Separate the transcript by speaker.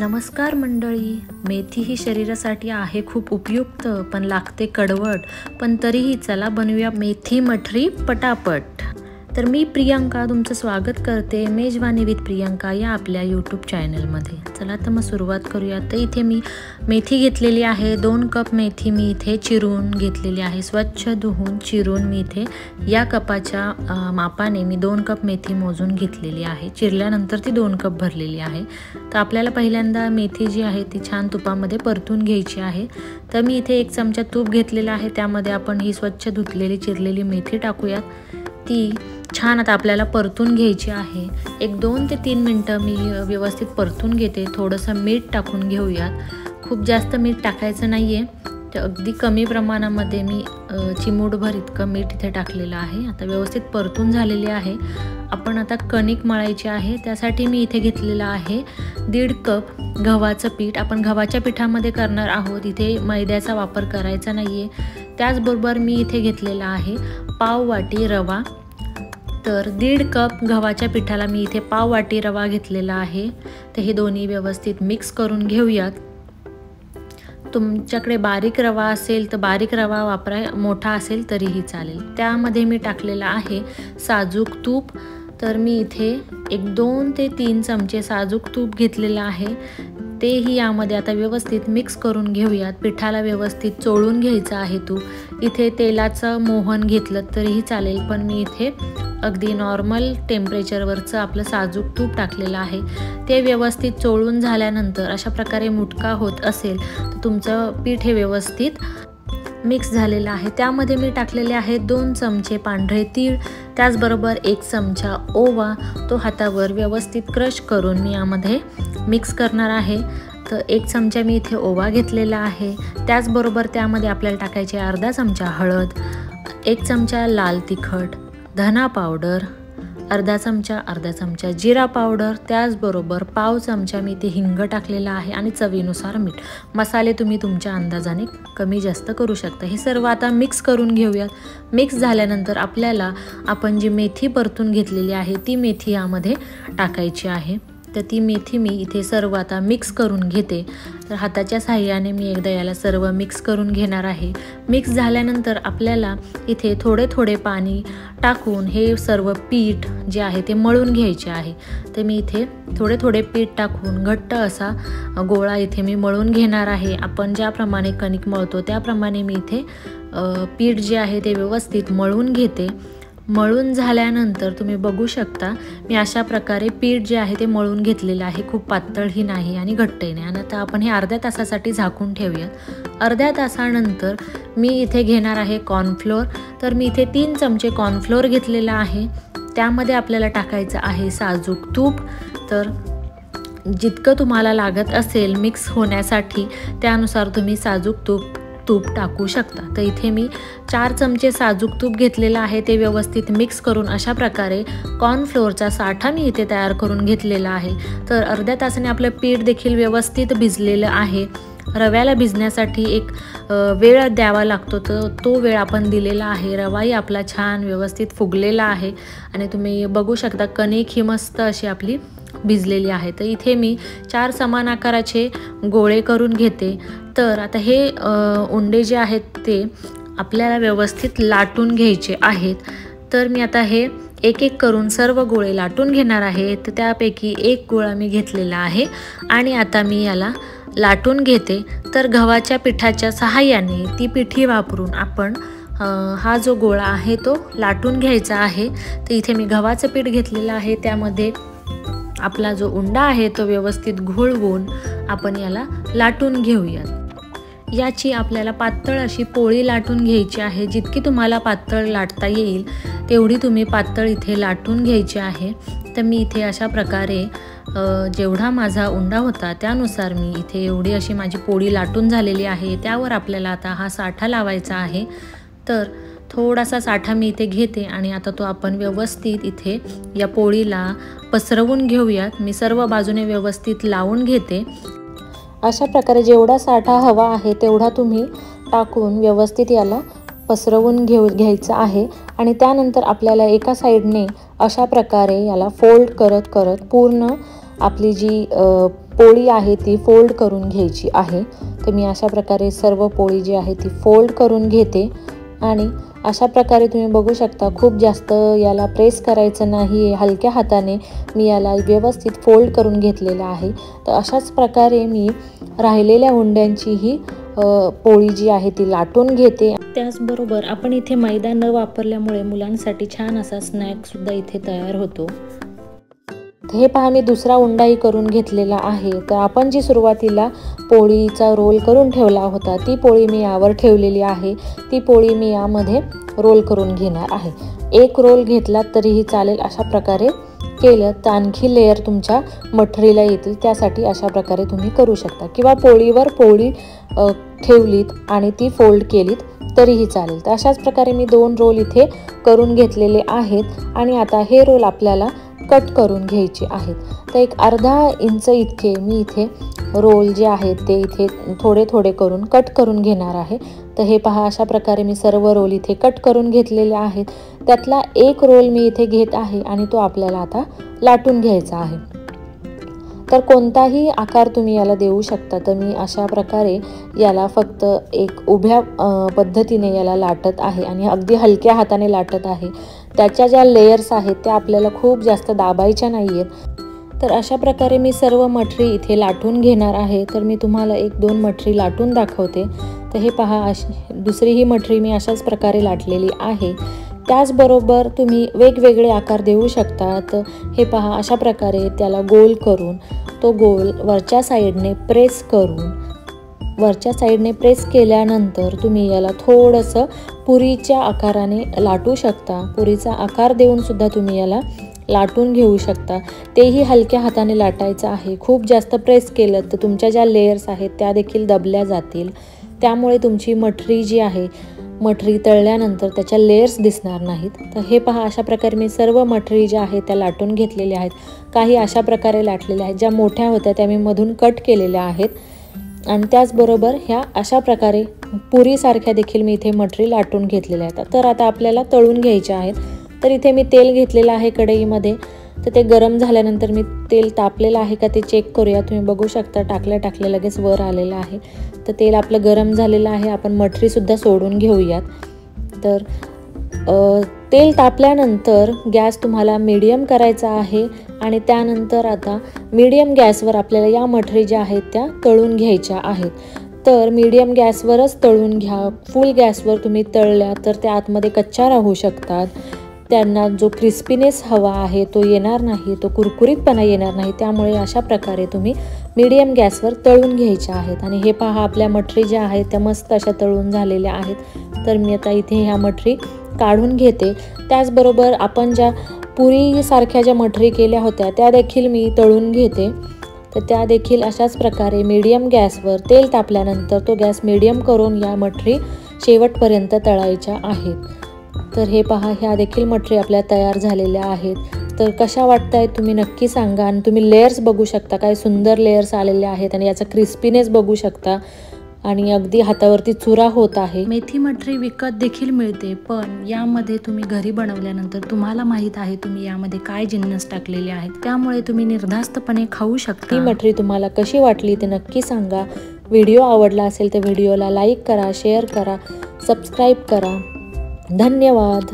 Speaker 1: नमस्कार मंडळी, मेथी ही शरीरासाठी आहे खूप उपयुक्त, पण लागते कडवट. पण तरीही चला बनवूया मेथी मठरी पटापट. तर मी प्रियंका तुमचं स्वागत करते मेजवानी विथ प्रियंका या आपल्या यूट्यूब चॅनलमध्ये. चला तर मग सुरुवात करूया. तर इथे मी मेथी घेतलेली आहे. 2 कप मेथी मी इथे चिरून घेतलेली आहे. स्वच्छ धुवून चिरून मी इथे या कपाच्या मापाने मी 2 कप मेथी मोजून घेतलेली आहे. चिरल्यानंतर ती 2 कप भरलेली आहे. तर आपल्याला पहिल्यांदा मेथी जी आहे ती छान तुपामध्ये परतून घ्यायची आहे. तर मी इथे 1 चमचा तूप घेतलेला आहे. त्यामध्ये आपण ही स्वच्छ धुतलेली चिरलेली मेथी टाकूयात. ती छान आता आपल्याला परतून घ्यायची आहे. 1-2 ते 3 मिनटं मी व्यवस्थित परतून घेते. थोडंसं मीठ टाकून घेऊयात. खूप जास्त मीठ टाकायचं नाही आहे, तर अगदी कमी प्रमाणामध्ये मी चिमूटभर इतकं मीठ इथे टाकलेलं आहे. आता व्यवस्थित परतून झालेली आहे. आपण आता कणिक मळायची आहे. त्यासाठी मी इथे घेतलेलं आहे 1.5 कप गव्हाचं पीठ. आपण गव्हाच्या पिठामध्ये करणार आहोत, इथे मैद्याचा वापर करायचा नाही आहे. त्याचबरोबर मी इथे घेतलेला आहे पाव वाटी रवा. तर 1.5 कप गव्हाच्या पिठाला मी इथे पाव वाटी रवा घेतलेला आहे. तर हे दोन्ही व्यवस्थित मिक्स करून घेऊयात. तुमच्याकडे बारीक रवा असेल तर बारीक रवा वापरा, मोठा असेल तरीही चालेल. त्यामध्ये मी टाकलेला आहे साजूक तूप. तर मी इथे 1-2 ते 3 चमचे साजूक तूप घेतलेलं आहे. तेही यामध्ये आता व्यवस्थित मिक्स करून घेऊयात. पिठाला व्यवस्थित चोळून घ्यायचं आहे तूप. इथे तेलाचं मोहन घेतलं तरीही चालेल, पण मी इथे अगदी नॉर्मल टेम्परेचरवरचं आपलं साजूक तूप टाकलेलं आहे. ते व्यवस्थित चोळून झाल्यानंतर अशा प्रकारे मुटका होत असेल तर तुमचं पीठ हे व्यवस्थित मिक्स झालेलं आहे. त्यामध्ये मी टाकलेले आहे 2 चमचे पांढरे तीळ. त्याचबरोबर 1 चमचा ओवा. तो हातावर व्यवस्थित क्रश करून मी यामध्ये मिक्स करणार आहे. तर 1 चमचा मी इथे ओवा घेतलेला आहे. त्याचबरोबर त्यामध्ये आपल्याला टाकायचे अर्धा चमचा हळद, 1 चमचा लाल तिखट, धना पावडर, अर्धा चमचा जिरा पावडर. त्याचबरोबर पाव चमचा मी इथे हिंग टाकलेला आहे आणि चवीनुसार मीठ. मसाले तुम्ही तुमच्या अंदाजाने कमी जास्त करू शकता. हे सर्व आता मिक्स करून घेऊयात. मिक्स झाल्यानंतर आपल्याला आपण जी मेथी परतून घेतलेली आहे ती मेथी यामध्ये टाकायची आहे. तर ती मेथी मी इथे सर्व आता मिक्स करून घेते. तर हाताच्या साहाय्याने मी एकदा याला सर्व मिक्स करून घेणार आहे. मिक्स झाल्यानंतर आपल्याला इथे थोडे थोडे पाणी टाकून हे सर्व पीठ जे आहे ते मळून घ्यायचे आहे. तर मी इथे थोडे थोडे पीठ टाकून घट्ट असा गोळा इथे मी मळून घेणार आहे. आपण ज्याप्रमाणे कणिक मळतो त्याप्रमाणे मी इथे पीठ जे आहे ते व्यवस्थित मळून घेते. मळून झाल्यानंतर तुम्ही बघू शकता मी अशा प्रकारे पीठ जे आहे ते मळून घेतलेलं आहे. खूप पातळही नाही आणि घट्टही नाही. आणि आता आपण हे अर्ध्या तासासाठी झाकून ठेवूयात. अर्ध्या तासानंतर मी इथे घेणार आहे कॉर्नफ्लोअर. तर मी इथे 3 चमचे कॉर्नफ्लोअर घेतलेला आहे. त्यामध्ये आपल्याला टाकायचं आहे साजूक तूप. तर जितकं तुम्हाला लागत असेल मिक्स होण्यासाठी त्यानुसार तुम्ही साजूक तूप टाकू शकता. तर इथे मी 4 चमचे साजूक तूप घेतलेलं आहे. ते व्यवस्थित मिक्स करून अशा प्रकारे कॉर्नफ्लोअरचा साठा मी इथे तयार करून घेतलेला आहे. तर अर्ध्या तासाने आपलं पीठ देखील व्यवस्थित भिजलेलं आहे. रव्याला भिजण्यासाठी एक वेळ द्यावा लागतो, तर तो वेळ आपण दिलेला आहे. रवाही आपला छान व्यवस्थित फुगलेला आहे आणि तुम्ही बघू शकता कणिक ही मस्त अशी आपली भिजलेली आहे. तर इथे मी 4 समान आकाराचे गोळे करून घेते. तर आता हे उंडे जे आहेत ते आपल्याला व्यवस्थित लाटून घ्यायचे आहेत. तर मी आता हे एक करून सर्व गोळे लाटून घेणार आहे. तर त्यापैकी 1 गोळा मी घेतलेला आहे आणि आता मी याला लाटून घेते. तर गव्हाच्या पिठाच्या सहाय्याने ती पिठी वापरून आपण हा जो गोळा आहे तो लाटून घ्यायचा आहे. तर इथे मी गव्हाचं पीठ घेतलेलं आहे. त्यामध्ये आपला जो उंडा आहे तो व्यवस्थित घोळवून आपण याला लाटून घेऊयात. याची आपल्याला पातळ अशी पोळी लाटून घ्यायची आहे. जितकी तुम्हाला पातळ लाटता येईल तेवढी तुम्ही पातळ इथे लाटून घ्यायची आहे. तर मी इथे अशा प्रकारे जेवढा माझा उंडा होता त्यानुसार मी इथे एवढी अशी माझी पोळी लाटून झालेली आहे. त्यावर आपल्याला आता हा साठा लावायचा आहे. तर थोडासा साठा मी इथे घेते आणि आता तो आपण व्यवस्थित इथे या पोळीला पसरवून घेऊयात. मी सर्व बाजूने व्यवस्थित लावून घेते. अशा प्रकारे जेवढा साठा हवा आहे तेवढा तुम्ही टाकून व्यवस्थित याला पसरवून घ्यायचं आहे. आणि त्यानंतर आपल्याला एका साईडने अशा प्रकारे याला फोल्ड करत करत पूर्ण आपली जी पोळी आहे ती फोल्ड करून घ्यायची आहे। तर मी अशा प्रकारे सर्व पोळी जी आहे ती फोल्ड करून घेते आणि अशा प्रकारे तुम्ही बघू शकता खूप जास्त याला प्रेस करायचं नाही आहे, हलक्या हाताने मी याला व्यवस्थित फोल्ड करून घेतलेलं आहे। तर अशाच प्रकारे मी राहिलेल्या उंड्यांची ही पोळी जी आहे ती लाटून घेते। त्याचबरोबर आपण इथे मैदा न वापरल्यामुळे मुलांसाठी छान असा स्नॅक सुद्धा इथे तयार होतो। हे पहा मी दुसरा उंडाही करून घेतलेला आहे। तर आपण जी सुरुवातीला पोळीचा रोल करून ठेवला होता ती पोळी मी यावर ठेवलेली आहे। ती पोळी मी यामध्ये रोल करून घेणार आहे। एक रोल घेतला तरीही चालेल, अशा प्रकारे केलं तर आणखी लेयर तुमच्या मठरीला येतील, त्यासाठी अशा प्रकारे तुम्ही करू शकता। किंवा पोळीवर पोळी ठेवलीत आणि ती फोल्ड केलीत तरीही चालेल। तर अशाच प्रकारे मी 2 रोल इथे करून घेतलेले आहेत आणि आता हे रोल आपल्याला कट करून घ्यायचे आहेत। तर एक अर्धा इंच इतके मी इथे रोल जे आहेत ते इथे थोडे थोडे करून कट करून घेणार आहे। तर हे पहा अशा प्रकारे मी सर्व रोल इथे कट करून घेतलेले आहेत। त्यातला एक रोल मी इथे घेत आहे आणि तो आपल्याला आता लाटून घ्यायचा आहे। तर कोणताही आकार तुम्ही याला देऊ शकता। तर मी अशा प्रकारे याला फक्त एक उभ्या पद्धतीने याला लाटत आहे आणि अगदी हलक्या हाताने लाटत आहे। त्याच्या ज्या लेयर्स आहेत त्या आपल्याला खूप जास्त दाबायच्या नाही आहेत। तर अशा प्रकारे मी सर्व मठरी इथे लाटून घेणार आहे। तर मी तुम्हाला 1-2 मठरी लाटून दाखवते। तर हे पहा दुसरी ही मठरी मी अशाच प्रकारे लाटलेली आहे। त्याचबरोबर तुम्ही वेगवेगळे आकार देऊ शकता। तर हे पहा अशा प्रकारे त्याला गोल करून तो गोल वरच्या साईडने प्रेस केल्यानंतर तुम्ही याला थोडंसं पुरीच्या आकाराने लाटू शकता। पुरीचा आकार देऊन सुद्धा तुम्ही याला लाटून घेऊ शकता। तेही हलक्या हाताने लाटायचं आहे। खूप जास्त प्रेस केलं तर तुमच्या ज्या लेयर्स आहेत त्या देखील दबल्या जातील, त्यामुळे तुमची मठरी जी आहे मठरी तळल्यानंतर त्याच्या लेयर्स दिसणार नाहीत। तर हे पहा अशा प्रकारे मी सर्व मठरी ज्या आहेत त्या लाटून घेतलेल्या आहेत। काही अशा प्रकारे लाटलेल्या आहेत, ज्या मोठ्या होत्या त्या मी मधून कट केलेल्या आहेत आणि त्याचबरोबर ह्या अशा प्रकारे पुरीसारख्या देखील मी इथे मठरी लाटून घेतलेल्या आहेत। तर आता आपल्याला तळून घ्यायच्या आहेत। तर इथे मी तेल घेतलेलं आहे कढईमध्ये। तर ते गरम झाल्यानंतर मी तेल तापलेलं आहे का ते चेक करूया। तुम्ही बघू शकता टाकल्या लगेच वर आलेलं आहे। तर तेल आपलं गरम झालेलं आहे, आपण मठरीसुद्धा सोडून घेऊयात। तर तेल तापल्यानंतर गॅस तुम्हाला मीडियम करायचा आहे आणि त्यानंतर आता मीडियम गॅसवर आपल्याला या मठरी ज्या आहेत त्या तळून घ्यायच्या आहेत। तर मीडियम गॅसवरच तळून घ्या। फुल गॅसवर तुम्ही तळल्या तर त्या आतमध्ये कच्च्या राहू शकतात। त्यांना जो क्रिस्पीनेस हवा आहे तो येणार नाही, तो कुरकुरीतपणा येणार नाही। त्यामुळे अशा प्रकारे तुम्ही मीडियम गॅसवर तळून घ्यायच्या आहेत। आणि हे पहा आपल्या मठरी ज्या आहेत त्या मस्त अशा तळून झालेल्या आहेत। तर मी आता इथे ह्या मठरी काढून घेते। त्याचबरोबर आपण ज्या पुरीसारख्या ज्या मठरी केल्या होत्या त्या देखील मी तळून घेते। तर त्या देखील अशाच प्रकारे मीडियम गॅसवर तेल तापल्यानंतर तो गॅस मीडियम करून या मठरी शेवटपर्यंत तळायच्या आहेत। तर हे पहा ह्या देखील मठरी आपल्या तयार झालेल्या आहेत। तर कशा वाटतायत तुम्ही नक्की सांगा। आणि तुम्ही लेयर्स बघू शकता, काय सुंदर लेयर्स आलेले आहेत आणि याचा क्रिस्पीनेस बघू शकता आणि अगदी हातावरती चुरा होत आहे। मेथी मठरी विकत देखील मिळते, पण यामध्ये तुम्ही घरी बनवल्यानंतर तुम्हाला माहीत आहे तुम्ही यामध्ये काय जिन्नस टाकलेले आहेत, त्यामुळे तुम्ही निर्धास्तपणे खाऊ शकता। ही मठरी तुम्हाला कशी वाटली ते नक्की सांगा। व्हिडिओ आवडला असेल तर व्हिडिओला लाईक करा, शेअर करा, सबस्क्राईब करा। धन्यवाद।